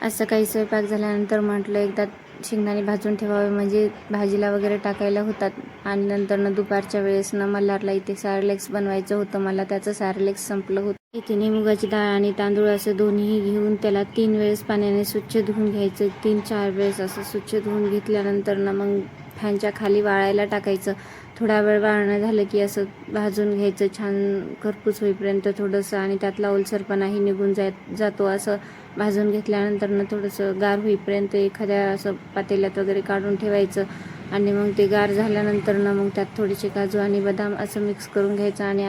असं काही स्वयंपाक झाल्यानंतर म्हटलं एकदा शेंगदाणे भाजून ठेवावे, म्हणजे भाजीला वगैरे टाकायला होतात. आणि नंतर दुपारच्या वेळेस मल्हारला इथे सॅरेलेक्स बनवायचं होतं. मला त्याचं सॅरेलेक्स संपलं होतं. इथे मुगाची डाळ आणि तांदूळ असे दोन्ही घेऊन त्याला 3 वेळेस पाण्याने स्वच्छ धुवून घ्यायचं. 3-4 वेळेस असं स्वच्छ धुवून घेतल्यानंतर मग फॅनच्या खाली वाळायला टाकायचं. थोडा वेळ वाळणं झालं की असं भाजून घ्यायचं छान खरपूस होईपर्यंत थोडंसं, आणि त्यातला ओलसरपणाही निघून जातो. असं भाजून घेतल्यानंतर थोडंसं गार होईपर्यंत एखाद्या असं पातेल्यात वगैरे काढून ठेवायचं. आणि मग ते गार झाल्यानंतर मग त्यात थोडेसे काजू आणि बदाम असं मिक्स करून घ्यायचं. आणि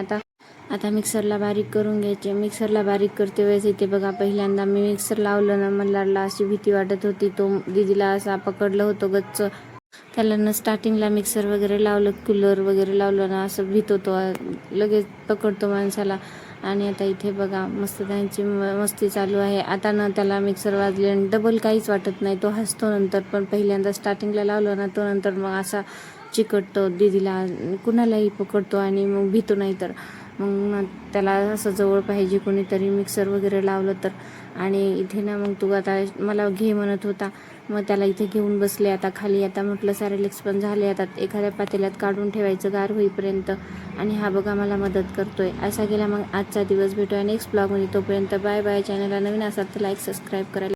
आता मिक्सरला बारीक करून घ्यायचे. मिक्सरला बारीक करते वेळेस इथे बघा, पहिल्यांदा मी मिक्सर लावलं मल्हारला अशी भीती वाटत होती. तो दीदीला असा पकडलं होतं गच्च. त्याला स्टार्टिंगला मिक्सर वगैरे लावलं, कूलर वगैरे लावलं असं भीत होतो, लगेच पकडतो माणसाला. आणि आता इथे बघा मस्त त्यांची मस्ती चालू आहे. आता त्याला मिक्सर वाजले आणि डबल काहीच वाटत नाही, तो हसतो नंतर. पण पहिल्यांदा स्टार्टिंगला लावलं तो नंतर मग असा चिकटतो, दीदीला कुणालाही पकडतो आणि मग भीतो. नाही तर मग त्याला असं जवळ पाहिजे कोणीतरी मिक्सर वगैरे लावलं तर. आणि इथे मग तू आता मला घे म्हणत होता, मग त्याला इथे घेऊन बसले आता खाली. आता म्हटलं सॅरेलेक्स पण झाले, आता एखाद्या पातेल्यात काढून ठेवायचं गार होईपर्यंत. आणि हा बघा मला मदत करतोय. असा गेला मग आजचा दिवस. भेटूया नेक्स्ट ब्लॉगमध्ये. तोपर्यंत बाय बाय. चॅनलला नवीन असाल तर लाईक सबस्क्राईब करायला